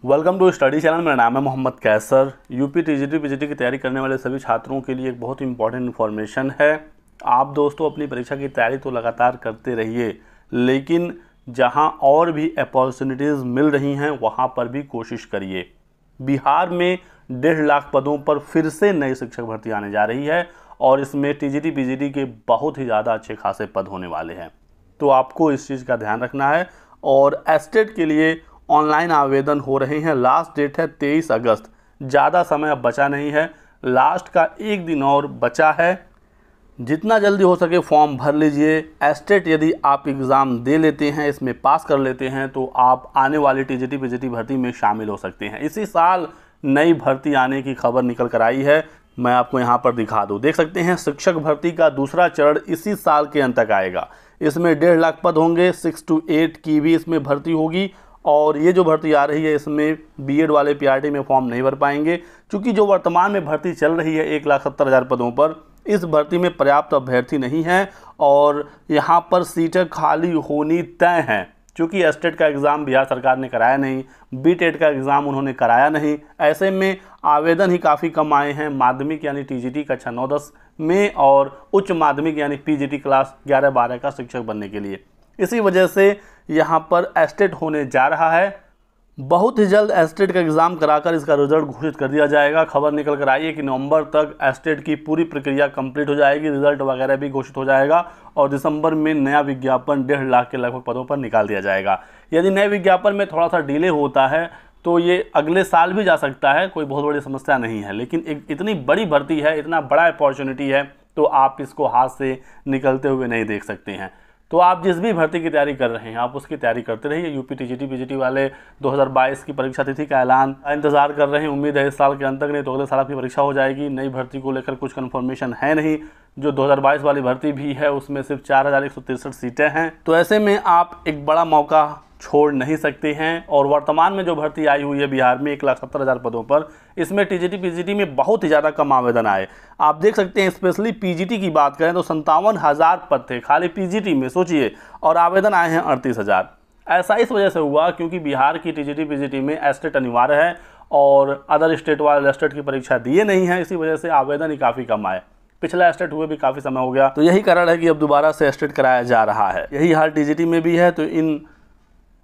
Welcome to study channel. मेरा नाम है Mohammad Kaiser. UP TGT PGT की तैयारी करने वाले सभी छात्रों के लिए एक बहुत ही इंपॉर्टेंट इन्फॉर्मेशन है। आप दोस्तों अपनी परीक्षा की तैयारी तो लगातार करते रहिए, लेकिन जहां और भी अपॉर्चुनिटीज़ मिल रही हैं वहां पर भी कोशिश करिए। बिहार में 1.5 लाख पदों पर फिर से नई शिक्षक भर्ती आने जा रही है और इसमें टीजीटी पीजीटी के बहुत ही ज़्यादा अच्छे खासे पद होने वाले हैं, तो आपको इस चीज़ का ध्यान रखना है। और एस्टेट के लिए ऑनलाइन आवेदन हो रहे हैं। लास्ट डेट है 23 अगस्त। ज़्यादा समय अब बचा नहीं है, लास्ट का एक दिन और बचा है। जितना जल्दी हो सके फॉर्म भर लीजिए। एस्टेट यदि आप एग्ज़ाम दे लेते हैं, इसमें पास कर लेते हैं, तो आप आने वाली टीजीटी पीजीटी भर्ती में शामिल हो सकते हैं। इसी साल नई भर्ती आने की खबर निकल कर आई है। मैं आपको यहाँ पर दिखा दूँ, देख सकते हैं शिक्षक भर्ती का दूसरा चरण इसी साल के अंत तक आएगा। इसमें 1.5 लाख पद होंगे। 6 to 8 की भी इसमें भर्ती होगी। और ये जो भर्ती आ रही है इसमें बीएड वाले पीआरटी में फॉर्म नहीं भर पाएंगे, क्योंकि जो वर्तमान में भर्ती चल रही है 1,70,000 पदों पर, इस भर्ती में पर्याप्त अभ्यर्थी नहीं है और यहाँ पर सीटें खाली होनी तय हैं। क्योंकि एस्टेट का एग्ज़ाम बिहार सरकार ने कराया नहीं, बीटेट का एग्ज़ाम उन्होंने कराया नहीं, ऐसे में आवेदन ही काफ़ी कम आए हैं। माध्यमिक यानी टीजीटी कक्षा 9-10 में और उच्च माध्यमिक यानी पीजीटी क्लास 11-12 का शिक्षक बनने के लिए। इसी वजह से यहाँ पर एस्टेट होने जा रहा है। बहुत ही जल्द एस्टेट का एग्ज़ाम कराकर इसका रिजल्ट घोषित कर दिया जाएगा। खबर निकल कर आई है कि नवंबर तक एस्टेट की पूरी प्रक्रिया कंप्लीट हो जाएगी, रिजल्ट वगैरह भी घोषित हो जाएगा और दिसंबर में नया विज्ञापन 1.5 लाख के लगभग पदों पर निकाल दिया जाएगा। यदि नए विज्ञापन में थोड़ा सा डिले होता है तो ये अगले साल भी जा सकता है, कोई बहुत बड़ी समस्या नहीं है। लेकिन एक इतनी बड़ी भर्ती है, इतना बड़ा अपॉर्चुनिटी है, तो आप इसको हाथ से निकलते हुए नहीं देख सकते हैं। तो आप जिस भी भर्ती की तैयारी कर रहे हैं आप उसकी तैयारी करते रहिए। यूपी टीजीटी पीजीटी वाले 2022 की परीक्षा तिथि का ऐलान इंतजार कर रहे हैं। उम्मीद है इस साल के अंत तक, नहीं तो अगले साल आपकी परीक्षा हो जाएगी। नई भर्ती को लेकर कुछ कंफर्मेशन है नहीं। जो 2022 वाली भर्ती भी है उसमें सिर्फ 4,163 सीटें हैं, तो ऐसे में आप एक बड़ा मौका छोड़ नहीं सकते हैं। और वर्तमान में जो भर्ती आई हुई है बिहार में 1,70,000 पदों पर, इसमें टीजीटी पीजीटी में बहुत ही ज़्यादा कम आवेदन आए। आप देख सकते हैं, स्पेशली पीजीटी की बात करें तो 57,000 पद थे खाली पीजीटी में, सोचिए, और आवेदन आए हैं 38,000। ऐसा इस वजह से हुआ क्योंकि बिहार की टीजीटी पीजीटी में एस्टेट अनिवार्य है और अदर स्टेट वाले एस्टेट की परीक्षा दिए नहीं है। इसी वजह से आवेदन ही काफ़ी कम आए। पिछला एस्टेट हुए भी काफ़ी समय हो गया, तो यही कारण है कि अब दोबारा से एस्टेट कराया जा रहा है। यही हाल टीजीटी में भी है। तो इन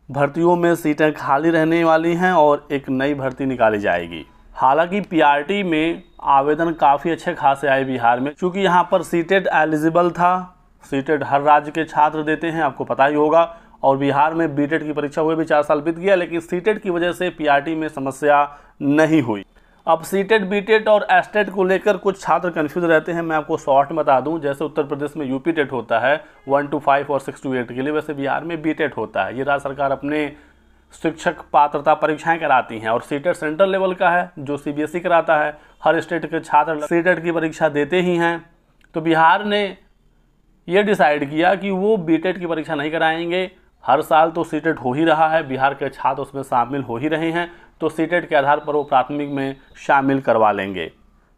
भर्तियों में सीटें खाली रहने वाली हैं और एक नई भर्ती निकाली जाएगी। हालांकि पीआरटी में आवेदन काफ़ी अच्छे खासे आए बिहार में, क्योंकि यहाँ पर सीटेट एलिजिबल था। सीटेट हर राज्य के छात्र देते हैं, आपको पता ही होगा। और बिहार में बीटेट की परीक्षा हुए भी 4 साल बीत गया, लेकिन सीटेट की वजह से पीआरटी में समस्या नहीं हुई। अब सीटेट बीटेट और एस्टेट को लेकर कुछ छात्र कन्फ्यूज रहते हैं। मैं आपको शॉर्ट में बता दूं, जैसे उत्तर प्रदेश में यूपी टेट होता है 1 to 5 और 6 to 8 के लिए, वैसे बिहार में बीटेट होता है। ये राज्य सरकार अपने शिक्षक पात्रता परीक्षाएं कराती हैं और सीटेट सेंट्रल लेवल का है जो सीबीएसई कराता है। हर स्टेट के छात्र सीटेट की परीक्षा देते ही हैं। तो बिहार ने ये डिसाइड किया कि वो बीटेट की परीक्षा नहीं कराएंगे। हर साल तो सीटेट हो ही रहा है, बिहार के छात्र उसमें शामिल हो ही रहे हैं, तो सीटेट के आधार पर वो प्राथमिक में शामिल करवा लेंगे।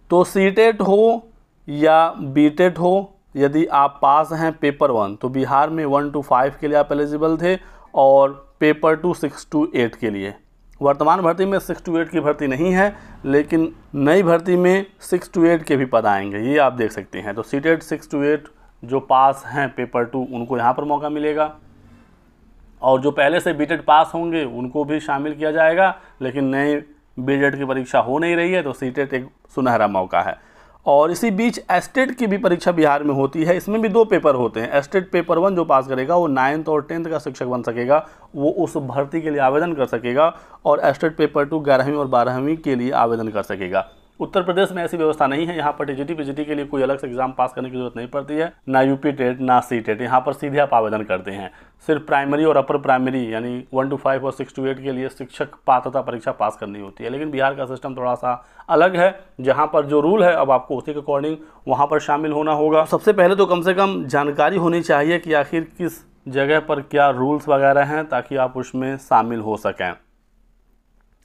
तो सीटेट हो या बीटेट हो, यदि आप पास हैं पेपर 1 तो बिहार में 1 to 5 के लिए आप एलिजिबल थे और पेपर 2 6 to 8 के लिए। वर्तमान भर्ती में 6 to 8 की भर्ती नहीं है, लेकिन नई भर्ती में 6 to 8 के भी पद आएंगे, ये आप देख सकते हैं। तो सीटेट 6 to 8 जो पास हैं पेपर 2 उनको यहाँ पर मौका मिलेगा, और जो पहले से बीटेट पास होंगे उनको भी शामिल किया जाएगा। लेकिन नए बीटेट की परीक्षा हो नहीं रही है, तो सीटेट एक सुनहरा मौका है। और इसी बीच एस्टेट की भी परीक्षा बिहार में होती है। इसमें भी 2 पेपर होते हैं। एस्टेट पेपर 1 जो पास करेगा वो 9th और 10th का शिक्षक बन सकेगा, वो उस भर्ती के लिए आवेदन कर सकेगा। और एस्टेट पेपर 2 11वीं और 12वीं के लिए आवेदन कर सकेगा। उत्तर प्रदेश में ऐसी व्यवस्था नहीं है। यहाँ पर टीजीटी पीजीटी के लिए कोई अलग से एग्जाम पास करने की जरूरत नहीं पड़ती है, ना यूपी टेट ना सी टेट। यहाँ पर सीधे आप आवेदन करते हैं। सिर्फ प्राइमरी और अपर प्राइमरी यानी 1 to 5 और 6 to 8 के लिए शिक्षक पात्रता परीक्षा पास करनी होती है। लेकिन बिहार का सिस्टम थोड़ा सा अलग है, जहाँ पर जो रूल है अब आपको उसी के अकॉर्डिंग वहाँ पर शामिल होना होगा। सबसे पहले तो कम से कम जानकारी होनी चाहिए कि आखिर किस जगह पर क्या रूल्स वगैरह हैं, ताकि आप उसमें शामिल हो सकें।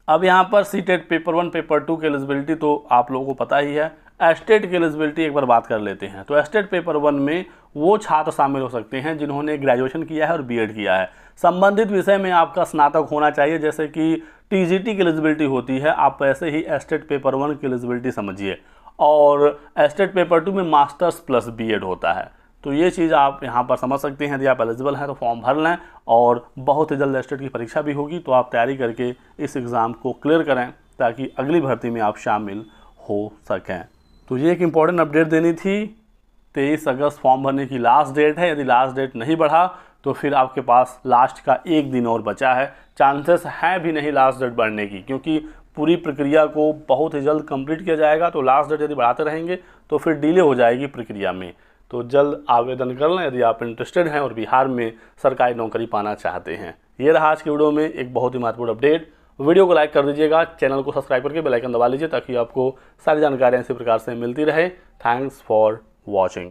अब यहाँ पर सीटेट पेपर 1 पेपर 2 की एलिजिबिलिटी तो आप लोगों को पता ही है। एस्टेट की एलिजिबिलिटी एक बार बात कर लेते हैं। तो एस्टेट पेपर 1 में वो छात्र शामिल हो सकते हैं जिन्होंने ग्रेजुएशन किया है और बीएड किया है। संबंधित विषय में आपका स्नातक होना चाहिए, जैसे कि टीजीटी की एलिजिबिलिटी होती है, आप ऐसे ही एस्टेट पेपर 1 की एलिजिबिलिटी समझिए, और एस्टेट पेपर 2 में मास्टर्स प्लस बीएड होता है। तो ये चीज़ आप यहाँ पर समझ सकते हैं। यदि आप एलिजिबल हैं तो फॉर्म भर लें, और बहुत ही जल्द एस्टेट की परीक्षा भी होगी, तो आप तैयारी करके इस एग्ज़ाम को क्लियर करें ताकि अगली भर्ती में आप शामिल हो सकें। तो ये एक इम्पॉर्टेंट अपडेट देनी थी। 23 अगस्त फॉर्म भरने की लास्ट डेट है। यदि लास्ट डेट नहीं बढ़ा तो फिर आपके पास लास्ट का एक दिन और बचा है। चांसेस हैं भी नहीं लास्ट डेट बढ़ने की, क्योंकि पूरी प्रक्रिया को बहुत ही जल्द कंप्लीट किया जाएगा। तो लास्ट डेट यदि बढ़ाते रहेंगे तो फिर डिले हो जाएगी प्रक्रिया में। तो जल्द आवेदन कर लें यदि आप इंटरेस्टेड हैं और बिहार में सरकारी नौकरी पाना चाहते हैं। ये रहा आज की वीडियो में एक बहुत ही महत्वपूर्ण अपडेट। वीडियो को लाइक कर दीजिएगा, चैनल को सब्सक्राइब करके बेल आइकन दबा लीजिए ताकि आपको सारी जानकारियाँ इसी प्रकार से मिलती रहे। Thanks for watching.